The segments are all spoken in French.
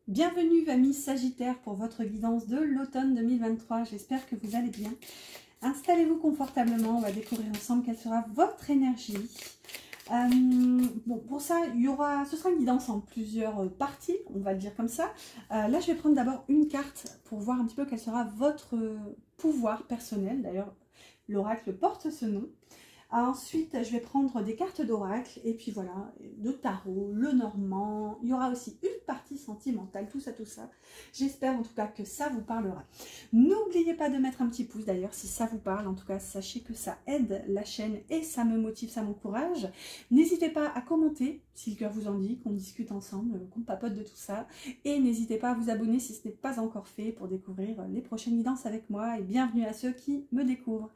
Bienvenue amis Sagittaire pour votre guidance de l'automne 2023, j'espère que vous allez bien. Installez-vous confortablement, on va découvrir ensemble quelle sera votre énergie. Bon, pour ça, ce sera une guidance en plusieurs parties, on va le dire comme ça. Là, je vais prendre d'abord une carte pour voir un petit peu quel sera votre pouvoir personnel. D'ailleurs, l'oracle porte ce nom. Ensuite, je vais prendre des cartes d'oracle et puis voilà, de tarot, le normand. Il y aura aussi une partie sentimentale, tout ça. J'espère en tout cas que ça vous parlera. N'oubliez pas de mettre un petit pouce d'ailleurs si ça vous parle. En tout cas, sachez que ça aide la chaîne et ça me motive, ça m'encourage. N'hésitez pas à commenter si le cœur vous en dit, qu'on discute ensemble, qu'on papote de tout ça. Et n'hésitez pas à vous abonner si ce n'est pas encore fait pour découvrir les prochaines guidances avec moi. Et bienvenue à ceux qui me découvrent.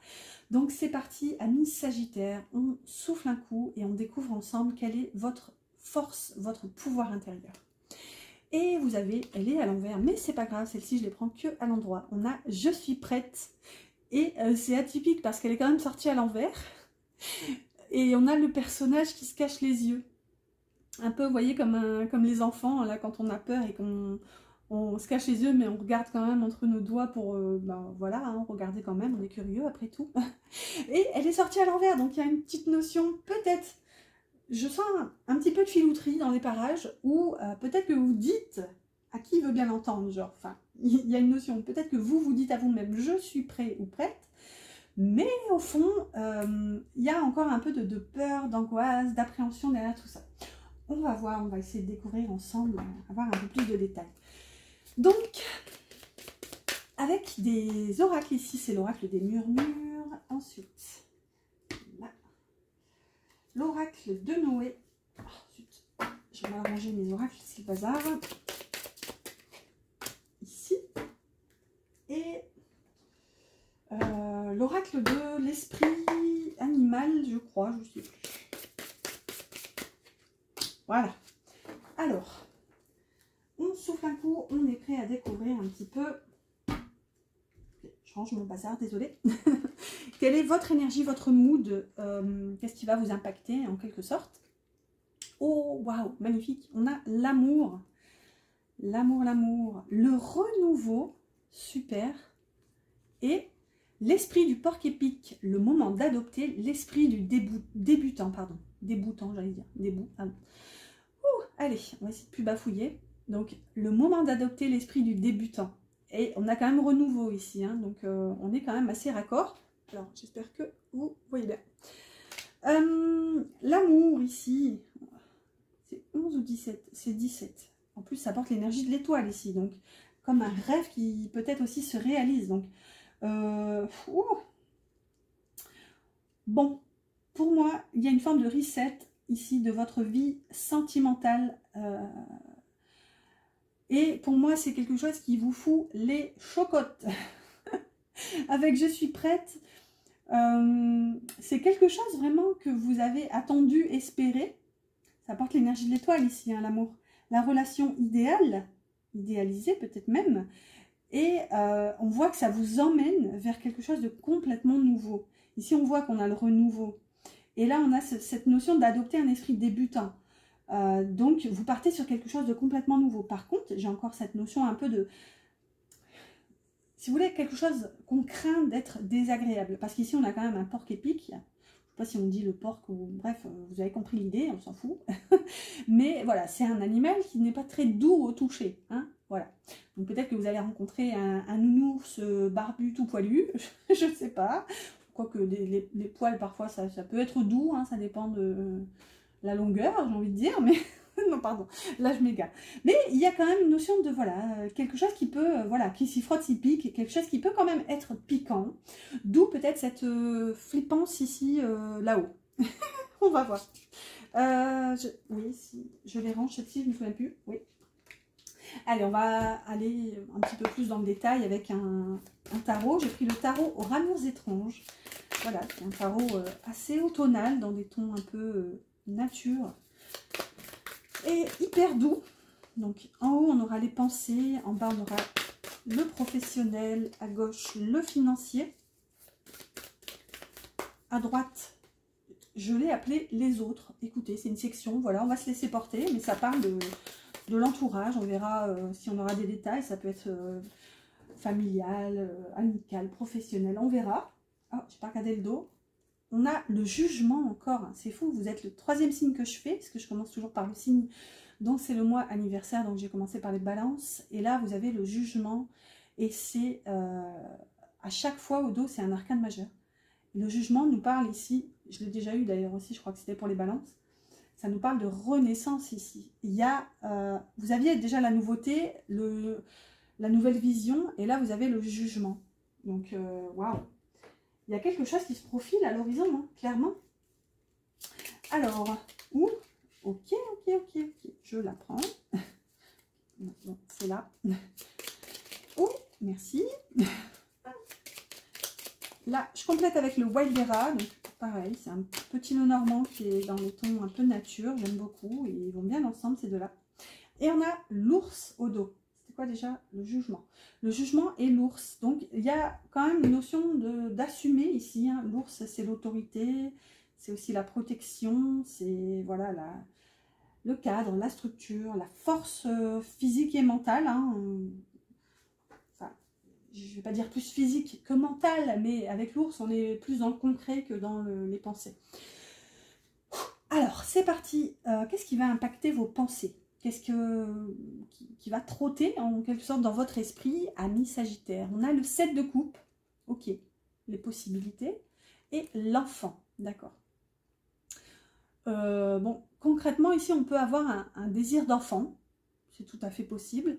Donc c'est parti, amis Sagittaire, on souffle un coup et on découvre ensemble quelle est votre force, votre pouvoir intérieur. Et vous avez, elle est à l'envers, mais c'est pas grave, celle-ci je les prends que à l'endroit. On a je suis prête et c'est atypique parce qu'elle est quand même sortie à l'envers. Et on a le personnage qui se cache les yeux. Un peu, vous voyez, comme les enfants, là, quand on a peur et qu'on se cache les yeux, mais on regarde quand même entre nos doigts pour, voilà, hein, regarder quand même, on est curieux après tout. Et elle est sortie à l'envers, donc il y a une petite notion, peut-être, je sens un petit peu de filouterie dans les parages, ou peut-être que vous dites à qui veut bien l'entendre, genre, enfin, il y a une notion, peut-être que vous vous dites à vous-même, je suis prêt ou prête, mais au fond, il y a encore un peu de peur, d'angoisse, d'appréhension derrière tout ça. On va voir, on va essayer de découvrir ensemble, avoir un peu plus de détails. Donc, avec des oracles ici, c'est l'oracle des murmures. Ensuite, l'oracle de Noé. Oh, zut, je vais arranger mes oracles, c'est le bazar. Ici. Et l'oracle de l'esprit animal, je crois, je ne sais plus. Voilà. Alors, on souffle un coup, on est prêt à découvrir un petit peu. Je range mon bazar, désolé. Quelle est votre énergie, votre mood? Qu'est-ce qui va vous impacter en quelque sorte? Oh, waouh, magnifique. On a l'amour. L'amour. Le renouveau, super. Et l'esprit du porc épic, le moment d'adopter l'esprit du débutant, pardon. Déboutant, j'allais dire. Allez, on va essayer de plus bafouiller. Donc, le moment d'adopter l'esprit du débutant. Et on a quand même renouveau ici, hein, donc on est quand même assez raccord. Alors, j'espère que vous voyez bien. L'amour ici, c'est 11 ou 17? C'est 17. En plus, ça porte l'énergie de l'étoile ici, donc comme un rêve qui peut-être aussi se réalise. Donc, bon, pour moi, il y a une forme de reset ici de votre vie sentimentale. Et pour moi, c'est quelque chose qui vous fout les chocottes. Avec je suis prête, c'est quelque chose vraiment que vous avez attendu, espéré. Ça porte l'énergie de l'étoile ici, hein, l'amour. La relation idéale, idéalisée peut-être même. Et on voit que ça vous emmène vers quelque chose de complètement nouveau. Ici, on voit qu'on a le renouveau. Et là, on a cette notion d'adopter un esprit débutant. Donc, vous partez sur quelque chose de complètement nouveau. Par contre, j'ai encore cette notion un peu de... Si vous voulez, quelque chose qu'on craint d'être désagréable. Parce qu'ici, on a quand même un porc épic. Je ne sais pas si on dit le porc ou... Bref, vous avez compris l'idée, on s'en fout. Mais voilà, c'est un animal qui n'est pas très doux au toucher. Hein, voilà. Donc, peut-être que vous allez rencontrer un nounours barbu tout poilu. Je ne sais pas. Quoique les poils, parfois, ça peut être doux. Hein, ça dépend de... la longueur, j'ai envie de dire, mais non, pardon, là je m'égare. Mais il y a quand même une notion de, voilà, quelque chose qui peut, voilà, qui s'y frotte, s'y pique, quelque chose qui peut quand même être piquant, d'où peut-être cette flippance ici, là-haut. On va voir. Oui, si je les range, celle-ci, je ne me souviens plus, oui. Allez, on va aller un petit peu plus dans le détail avec un tarot. J'ai pris le tarot aux ramures étranges. Voilà, c'est un tarot assez automnal, dans des tons un peu... nature et hyper doux. Donc en haut on aura les pensées, en bas on aura le professionnel, à gauche le financier, à droite je l'ai appelé les autres. Écoutez, c'est une section, voilà, on va se laisser porter, mais ça parle de l'entourage. On verra si on aura des détails. Ça peut être familial, amical, professionnel. On verra. Oh, je n'ai pas regardé le dos. On a le jugement encore. Hein. C'est fou, vous êtes le 3e signe que je fais, parce que je commence toujours par le signe. Donc c'est le mois anniversaire, donc j'ai commencé par les balances. Et là, vous avez le jugement. Et c'est à chaque fois au dos, c'est un arcane majeur. Le jugement nous parle ici, je l'ai déjà eu d'ailleurs aussi, je crois que c'était pour les balances. Ça nous parle de renaissance ici. Il y a, vous aviez déjà la nouveauté, la nouvelle vision, et là vous avez le jugement. Donc, waouh! Il y a quelque chose qui se profile à l'horizon, hein, clairement. Alors, ok, je la prends. Bon, c'est là. Oh, merci. Là, je complète avec le Wild Vera. Donc, pareil, c'est un petit nœud normand qui est dans le ton un peu nature. J'aime beaucoup. Et ils vont bien ensemble, ces deux-là. Et on a l'ours au dos. C'était quoi déjà? Le jugement. Le jugement et l'ours. Donc, il y a quand même une notion d'assumer ici. Hein. L'ours, c'est l'autorité. C'est aussi la protection. C'est, voilà, le cadre, la structure, la force physique et mentale. Hein. Enfin, je ne vais pas dire plus physique que mentale, mais avec l'ours, on est plus dans le concret que dans les pensées. Alors, c'est parti. Qu'est-ce qui va impacter vos pensées? Qu'est-ce qui va trotter en quelque sorte dans votre esprit, ami Sagittaire? On a le 7 de coupe, ok, les possibilités, et l'enfant, d'accord. Bon, concrètement, ici, on peut avoir un désir d'enfant, c'est tout à fait possible.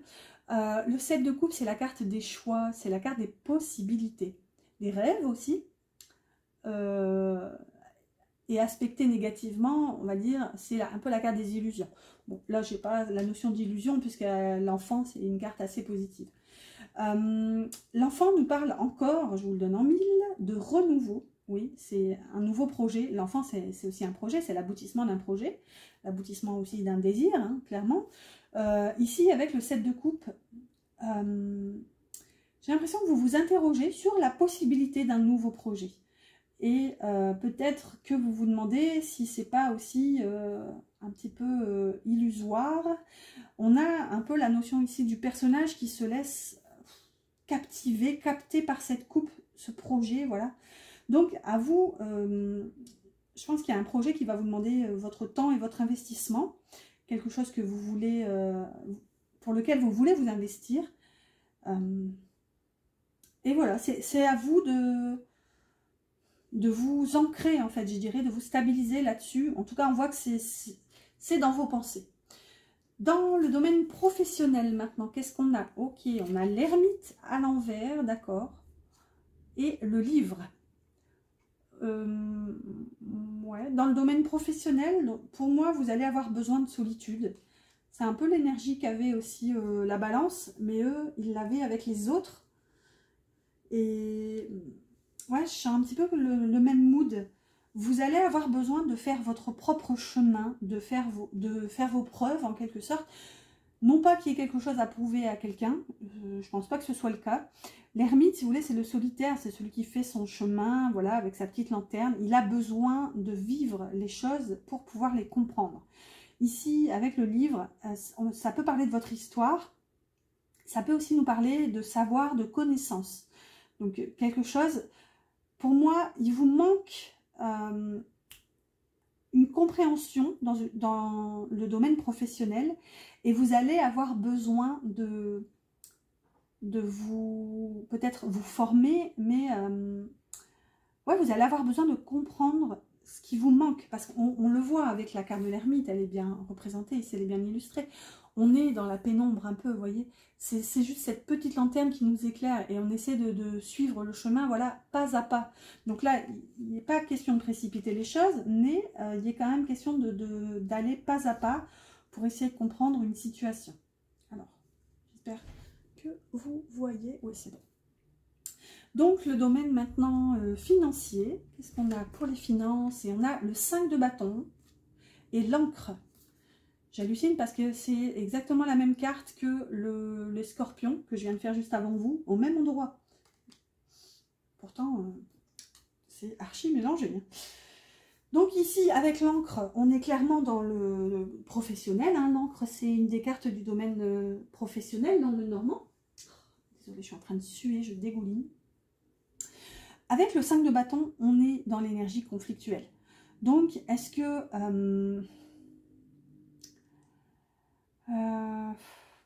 Le 7 de coupe, c'est la carte des choix, c'est la carte des possibilités, des rêves aussi. Et aspecté négativement, on va dire, c'est un peu la carte des illusions. Bon, là, je n'ai pas la notion d'illusion, puisque l'enfant, c'est une carte assez positive. L'enfant nous parle encore, je vous le donne en 1000, de renouveau. Oui, c'est un nouveau projet. L'enfant, c'est aussi un projet, c'est l'aboutissement d'un projet, l'aboutissement aussi d'un désir, hein, clairement. Ici, avec le 7 de coupe, j'ai l'impression que vous vous interrogez sur la possibilité d'un nouveau projet. Et peut-être que vous vous demandez si c'est pas aussi un petit peu illusoire. On a un peu la notion ici du personnage qui se laisse captiver, capter par cette coupe, ce projet, voilà. Donc à vous, je pense qu'il y a un projet qui va vous demander votre temps et votre investissement, quelque chose que vous voulez, pour lequel vous voulez vous investir. Et voilà, c'est à vous de vous ancrer, en fait, je dirais, de vous stabiliser là-dessus. En tout cas, on voit que c'est dans vos pensées. Dans le domaine professionnel, maintenant, qu'est-ce qu'on a? Ok, on a l'ermite à l'envers, d'accord, et le livre. Ouais, dans le domaine professionnel, pour moi, vous allez avoir besoin de solitude. C'est un peu l'énergie qu'avait aussi la balance, mais eux, ils l'avaient avec les autres. Et... ouais, je sens un petit peu le même mood. Vous allez avoir besoin de faire votre propre chemin, de faire vos preuves en quelque sorte. Non pas qu'il y ait quelque chose à prouver à quelqu'un, je ne pense pas que ce soit le cas. L'ermite, si vous voulez, c'est le solitaire, c'est celui qui fait son chemin, voilà, avec sa petite lanterne. Il a besoin de vivre les choses pour pouvoir les comprendre. Ici, avec le livre, ça peut parler de votre histoire, ça peut aussi nous parler de savoir, de connaissance. Donc, quelque chose... Pour moi, il vous manque une compréhension dans le domaine professionnel et vous allez avoir besoin de vous, peut-être vous former, mais ouais, vous allez avoir besoin de comprendre ce qui vous manque parce qu'on le voit avec la carte de l'ermite, elle est bien représentée, ici elle est bien illustrée. On est dans la pénombre un peu, vous voyez, c'est juste cette petite lanterne qui nous éclaire et on essaie de suivre le chemin, voilà, pas à pas. Donc là, il n'est pas question de précipiter les choses, mais il est quand même question d'aller pas à pas pour essayer de comprendre une situation. Alors, j'espère que vous voyez, oui c'est bon. Donc le domaine maintenant financier, qu'est-ce qu'on a pour les finances? Et on a le 5 de bâton et l'encre. J'hallucine parce que c'est exactement la même carte que le scorpion que je viens de faire juste avant vous, au même endroit. Pourtant, c'est archi mélangé. Donc ici, avec l'encre, on est clairement dans le professionnel. Hein. L'encre, c'est une des cartes du domaine professionnel dans le normand. Désolée, je suis en train de suer, je dégouline. Avec le 5 de bâton, on est dans l'énergie conflictuelle. Donc, est-ce que...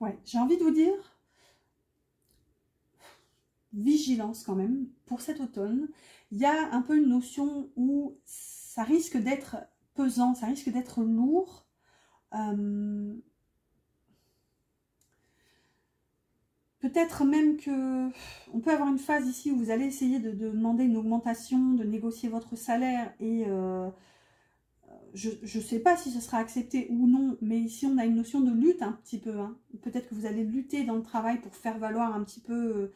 ouais, j'ai envie de vous dire... vigilance quand même pour cet automne. Il y a un peu une notion où ça risque d'être pesant, ça risque d'être lourd. Peut-être même que on peut avoir une phase ici où vous allez essayer de demander une augmentation, de négocier votre salaire et je ne sais pas si ce sera accepté ou non, mais ici on a une notion de lutte un petit peu. Hein. Peut-être que vous allez lutter dans le travail pour faire valoir un petit peu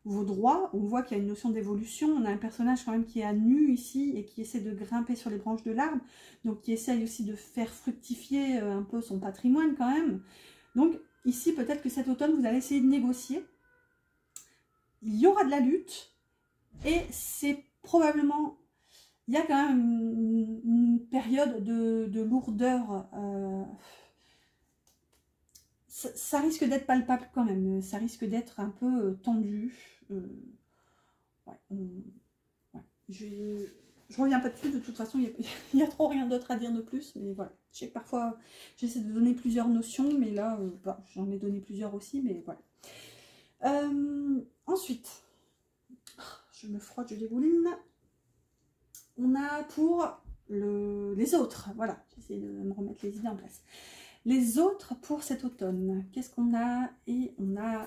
vos droits. On voit qu'il y a une notion d'évolution. On a un personnage quand même qui est à nu ici et qui essaie de grimper sur les branches de l'arbre. Donc qui essaye aussi de faire fructifier un peu son patrimoine quand même. Donc ici peut-être que cet automne vous allez essayer de négocier. Il y aura de la lutte et c'est probablement... Il y a quand même une période de lourdeur. Ça risque d'être palpable quand même. Ça risque d'être un peu tendu. Ouais, ouais. Je reviens pas dessus. De toute façon, il n'y a trop rien d'autre à dire de plus. Mais voilà. Je sais que parfois, j'essaie de donner plusieurs notions. Mais là, bah, j'en ai donné plusieurs aussi. Mais voilà. Ensuite, je me frotte, je dégouline. On a pour les autres, voilà, j'essaie de me remettre les idées en place. Les autres pour cet automne, qu'est-ce qu'on a? Et on a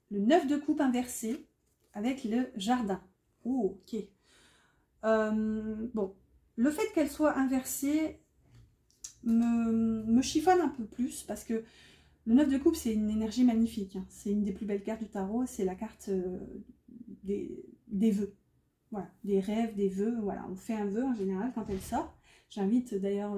le 9 de coupe inversé avec le jardin. Oh, ok. Bon, le fait qu'elle soit inversée me chiffonne un peu plus parce que le 9 de coupe, c'est une énergie magnifique. Hein. C'est une des plus belles cartes du tarot, c'est la carte des vœux. Voilà, des rêves, des vœux, voilà, on fait un vœu en général quand elle sort. J'invite d'ailleurs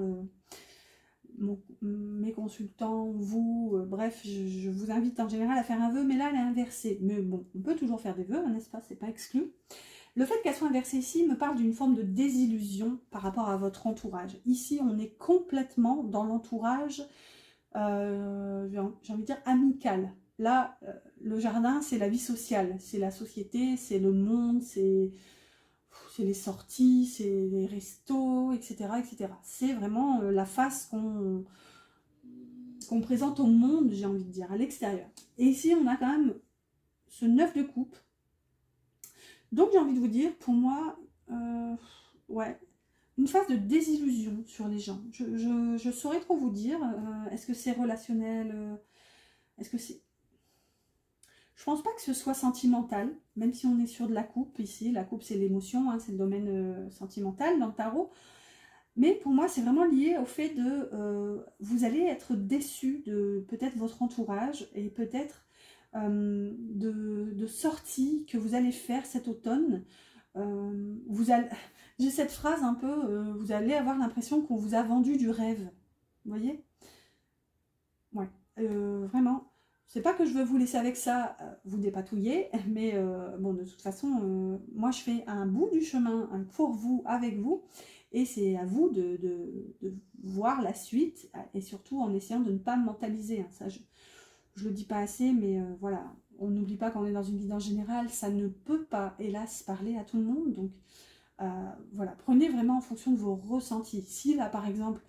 mes consultants, vous, bref, je vous invite en général à faire un vœu, mais là elle est inversée. Mais bon, on peut toujours faire des vœux, n'est-ce pas, c'est pas exclu. Le fait qu'elle soit inversée ici me parle d'une forme de désillusion par rapport à votre entourage. Ici, on est complètement dans l'entourage, j'ai envie de dire, amical. Là, le jardin, c'est la vie sociale, c'est la société, c'est le monde, c'est les sorties, c'est les restos, etc. etc. C'est vraiment la face qu'on présente au monde, j'ai envie de dire, à l'extérieur. Et ici, on a quand même ce 9 de coupe. Donc, j'ai envie de vous dire, pour moi, ouais, une phase de désillusion sur les gens. Je saurais trop vous dire, est-ce que c'est relationnel, est-ce que c'est... Je pense pas que ce soit sentimental, même si on est sur de la coupe ici. La coupe, c'est l'émotion, hein, c'est le domaine sentimental dans le tarot. Mais pour moi, c'est vraiment lié au fait de... vous allez être déçu de peut-être votre entourage et peut-être de sorties que vous allez faire cet automne. J'ai cette phrase un peu, vous allez avoir l'impression qu'on vous a vendu du rêve. Vous voyez? Ouais, vraiment... C'est pas que je veux vous laisser avec ça, vous dépatouiller, mais bon, de toute façon, moi je fais un bout du chemin pour vous, avec vous, et c'est à vous de voir la suite, et surtout en essayant de ne pas mentaliser. Hein. Ça, je le dis pas assez, mais voilà, on n'oublie pas qu'on est dans une guidance générale, ça ne peut pas, hélas, parler à tout le monde, donc voilà, prenez vraiment en fonction de vos ressentis. Si là, par exemple,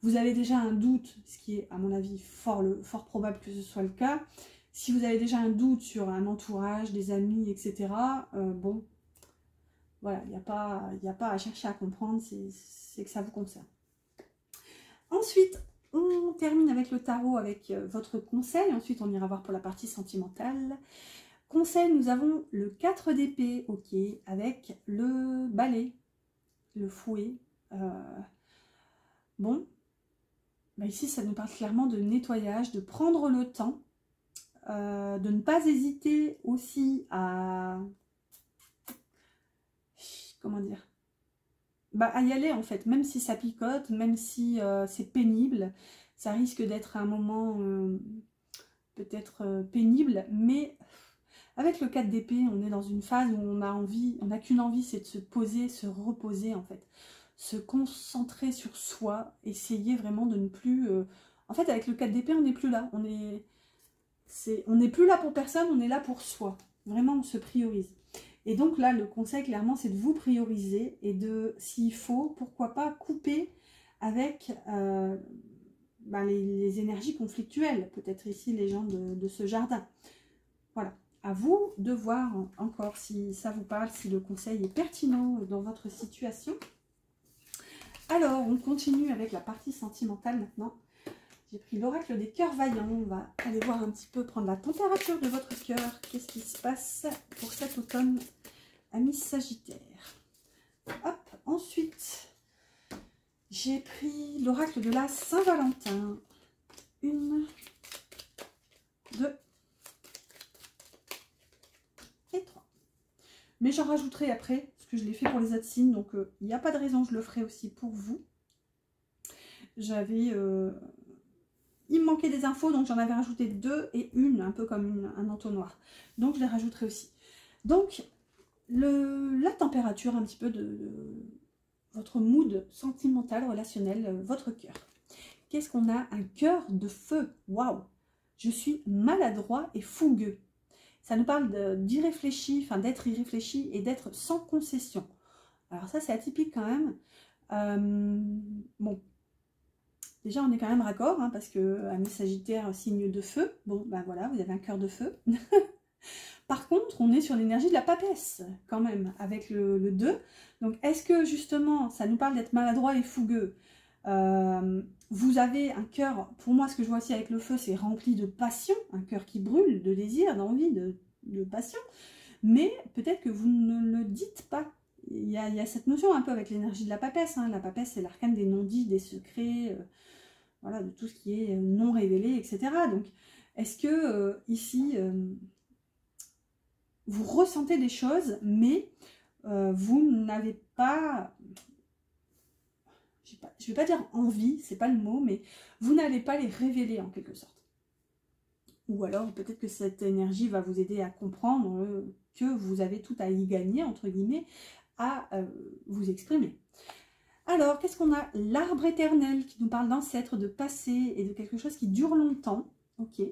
vous avez déjà un doute, ce qui est à mon avis fort probable que ce soit le cas, si vous avez déjà un doute sur un entourage, des amis, etc., bon, voilà, il n'y a pas à chercher à comprendre, c'est que ça vous concerne. Ensuite, on termine avec le tarot, avec votre conseil, ensuite on ira voir pour la partie sentimentale. Conseil, nous avons le 4 d'épée, ok, avec le balai, le fouet, bon, bah ici, ça nous parle clairement de nettoyage, de prendre le temps, de ne pas hésiter aussi à... Comment dire? Bah, à y aller en fait, même si ça picote, même si c'est pénible, ça risque d'être un moment peut-être pénible, mais avec le 4 d'épée, on est dans une phase où on a qu'une envie, c'est de se poser, se reposer en fait. se concentrer sur soi, essayer vraiment de ne plus... En fait, avec le 4 d'épée, on n'est plus là. On n'est plus là pour personne, on est là pour soi. Vraiment, on se priorise. Et donc là, le conseil, clairement, c'est de vous prioriser et de, s'il faut, pourquoi pas, couper avec les énergies conflictuelles. Peut-être ici, les gens de ce jardin. Voilà. À vous de voir encore si ça vous parle, si le conseil est pertinent dans votre situation. Alors, on continue avec la partie sentimentale maintenant. J'ai pris l'oracle des cœurs vaillants. On va aller voir un petit peu, prendre la température de votre cœur. Qu'est-ce qui se passe pour cet automne, amis Sagittaire. Hop, ensuite, j'ai pris l'oracle de la Saint-Valentin. 1, 2 et 3. Mais j'en rajouterai après, parce que je l'ai fait pour les autres signes, donc il n'y a pas de raison, je le ferai aussi pour vous. J'avais... il me manquait des infos, donc j'en avais rajouté 2 et une, un peu comme un entonnoir. Donc je les rajouterai aussi. Donc, la température un petit peu de votre mood sentimental, relationnel, votre cœur. Qu'est-ce qu'on a? Un cœur de feu. Waouh! Je suis maladroit et fougueux. Ça nous parle d'irréfléchi, enfin d'être irréfléchi et d'être sans concession. Alors ça, c'est atypique quand même. Bon. Déjà, on est quand même raccord, hein, parce que amis Sagittaire, signe de feu. Bon, ben voilà, vous avez un cœur de feu. Par contre, on est sur l'énergie de la papesse, quand même, avec le 2. Donc, est-ce que, justement, ça nous parle d'être maladroit et fougueux? Vous avez un cœur, pour moi, ce que je vois aussi avec le feu, c'est rempli de passion, un cœur qui brûle, de désir, d'envie, de passion. Mais peut-être que vous ne le dites pas. Il y a cette notion un peu avec l'énergie de la papesse. Hein. La papesse, c'est l'arcane des non-dits, des secrets... voilà, de tout ce qui est non révélé, etc. Donc, est-ce que ici, vous ressentez des choses, mais vous n'avez pas, je ne vais pas dire envie, c'est pas le mot, mais vous n'allez pas les révéler en quelque sorte. Ou alors, peut-être que cette énergie va vous aider à comprendre que vous avez tout à y gagner, entre guillemets, à vous exprimer. Alors, qu'est-ce qu'on a? L'arbre éternel qui nous parle d'ancêtres, de passé et de quelque chose qui dure longtemps. Ok.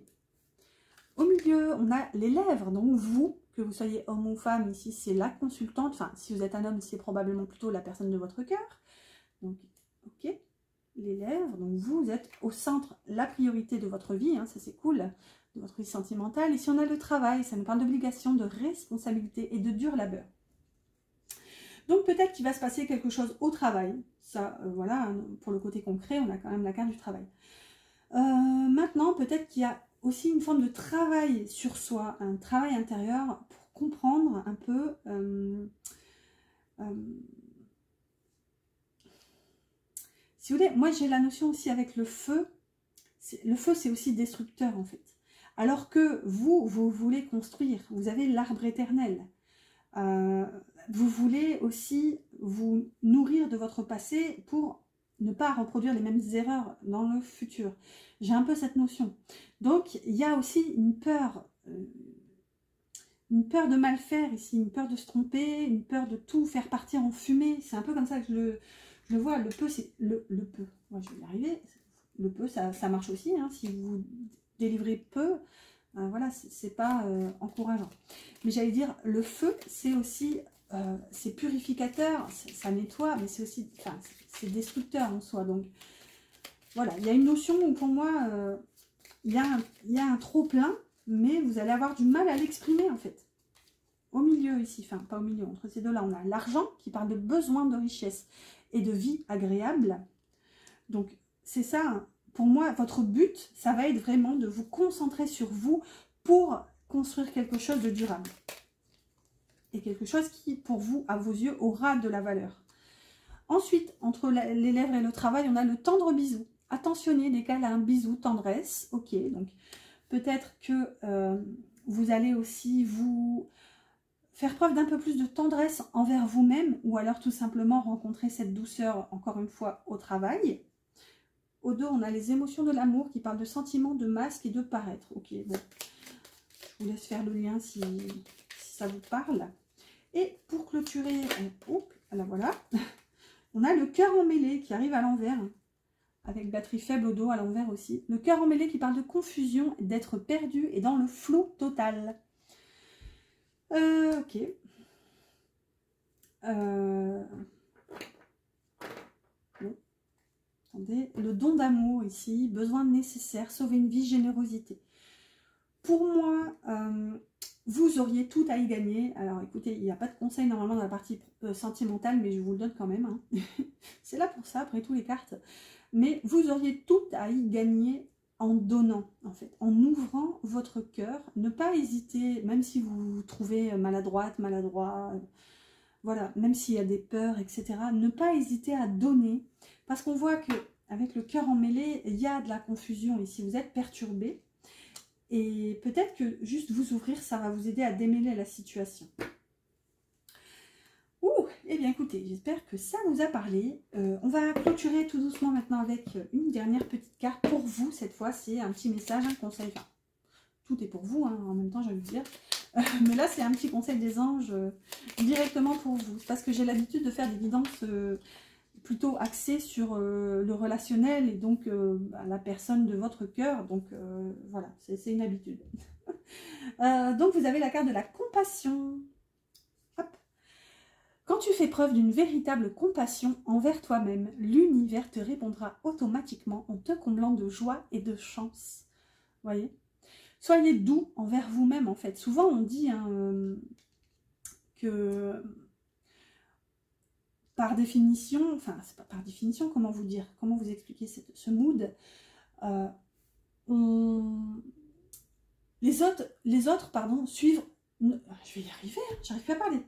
Au milieu, on a les lèvres. Donc vous, que vous soyez homme ou femme, ici c'est la consultante. Enfin, si vous êtes un homme, c'est probablement plutôt la personne de votre cœur. Donc, ok. Les lèvres. Donc vous êtes au centre, la priorité de votre vie. Hein, ça c'est cool. De votre vie sentimentale. Ici on a le travail. Ça nous parle d'obligation, de responsabilité et de dur labeur. Donc peut-être qu'il va se passer quelque chose au travail. Ça, voilà, pour le côté concret, on a quand même la carte du travail. Maintenant, peut-être qu'il y a aussi une forme de travail sur soi, un travail intérieur pour comprendre un peu... si vous voulez, moi j'ai la notion aussi avec le feu. Le feu, c'est aussi destructeur en fait. Alors que vous voulez construire, vous avez l'arbre éternel. Vous voulez aussi vous nourrir de votre passé pour ne pas reproduire les mêmes erreurs dans le futur. J'ai un peu cette notion. Donc, il y a aussi une peur de mal faire ici, une peur de se tromper, une peur de tout faire partir en fumée. C'est un peu comme ça que je le vois. Le peu, c'est le peu. Moi, je vais y arriver. Le peu, ça marche aussi. Hein, si vous délivrez peu, voilà, c'est pas encourageant. Mais j'allais dire, le feu, c'est aussi... c'est purificateur, ça nettoie, mais c'est aussi, enfin, c'est destructeur en soi. Donc voilà, il y a une notion où pour moi, il y a un trop plein, mais vous allez avoir du mal à l'exprimer en fait. Au milieu ici, enfin pas au milieu, entre ces deux-là, on a l'argent qui parle de besoin de richesse et de vie agréable. Donc c'est ça, hein. Pour moi, votre but, ça va être vraiment de vous concentrer sur vous pour construire quelque chose de durable. Et quelque chose qui, pour vous, à vos yeux, aura de la valeur. Ensuite, entre les lèvres et le travail, on a le tendre bisou. Attentionné, des câlins, bisous, tendresse. Ok, donc peut-être que vous allez aussi vous faire preuve d'un peu plus de tendresse envers vous-même, ou alors tout simplement rencontrer cette douceur, encore une fois, au travail. Au dos, on a les émotions de l'amour qui parlent de sentiments, de masque et de paraître. Ok, bon, je vous laisse faire le lien si ça vous parle. Et pour clôturer, la voilà, On a le cœur emmêlé qui arrive à l'envers, avec batterie faible au dos à l'envers aussi. Le cœur emmêlé qui parle de confusion, d'être perdu et dans le flou total. Ok. Bon. Attendez. Le don d'amour ici, besoin nécessaire, sauver une vie, générosité. Pour moi, vous auriez tout à y gagner. Alors écoutez, il n'y a pas de conseil normalement dans la partie sentimentale, mais je vous le donne quand même. Hein. C'est là pour ça, après tous les cartes. Mais vous auriez tout à y gagner en donnant, en fait, en ouvrant votre cœur. Ne pas hésiter, même si vous vous trouvez maladroite, maladroit, voilà, même s'il y a des peurs, etc. Ne pas hésiter à donner, parce qu'on voit que avec le cœur emmêlé, il y a de la confusion ici. Vous êtes perturbé. Et peut-être que juste vous ouvrir, ça va vous aider à démêler la situation. Ouh, eh bien écoutez, j'espère que ça vous a parlé. On va clôturer tout doucement maintenant avec une dernière petite carte pour vous. Cette fois, c'est un petit message, un conseil. Enfin, tout est pour vous, hein, en même temps, j'ai envie de dire. Mais là, c'est un petit conseil des anges directement pour vous. Parce que j'ai l'habitude de faire des guidances plutôt axé sur le relationnel et donc la personne de votre cœur. Donc voilà, c'est une habitude. Donc vous avez la carte de la compassion. Hop. Quand tu fais preuve d'une véritable compassion envers toi-même, l'univers te répondra automatiquement en te comblant de joie et de chance. Vous voyez ? Soyez doux envers vous-même en fait. Souvent on dit hein, que... par définition, enfin, c'est pas par définition, comment vous dire, comment vous expliquer ce mood, les autres, pardon, suivent, je vais y arriver, hein, j'arrive pas à parler,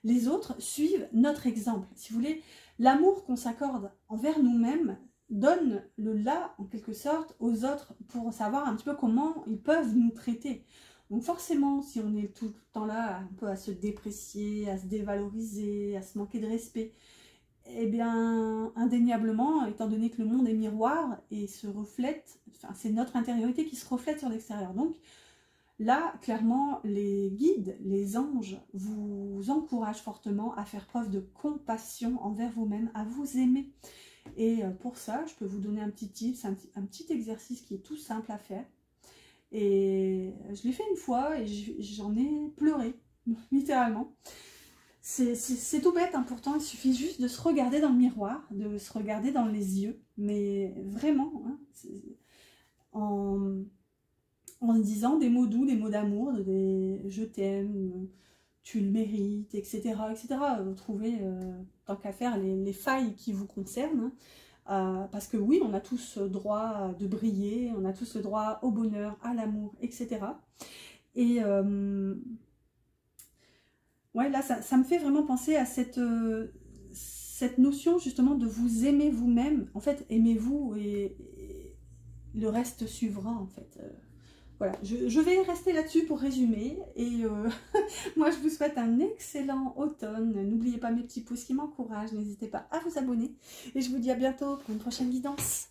les autres suivent notre exemple, si vous voulez, l'amour qu'on s'accorde envers nous-mêmes donne le là, en quelque sorte, aux autres pour savoir un petit peu comment ils peuvent nous traiter. Donc forcément, si on est tout le temps là, un peu à se déprécier, à se dévaloriser, à se manquer de respect, eh bien, indéniablement, étant donné que le monde est miroir et se reflète, enfin, c'est notre intériorité qui se reflète sur l'extérieur. Donc là, clairement, les guides, les anges, vous encouragent fortement à faire preuve de compassion envers vous-même, à vous aimer. Et pour ça, je peux vous donner un petit tips, un petit exercice qui est tout simple à faire. Et je l'ai fait une fois et j'en ai pleuré, littéralement. C'est tout bête, hein, pourtant, il suffit juste de se regarder dans le miroir, de se regarder dans les yeux, mais vraiment, hein, en disant des mots doux, des mots d'amour, des « je t'aime »,« tu le mérites », etc. etc. Trouver, tant qu'à faire, les failles qui vous concernent, hein. Parce que oui, on a tous droit de briller, on a tous le droit au bonheur, à l'amour, etc. Et ouais, là, ça me fait vraiment penser à cette notion justement de vous aimer vous-même. En fait, aimez-vous et le reste suivra en fait. Voilà, je vais rester là-dessus pour résumer. Et moi, je vous souhaite un excellent automne. N'oubliez pas mes petits pouces qui m'encouragent. N'hésitez pas à vous abonner. Et je vous dis à bientôt pour une prochaine guidance.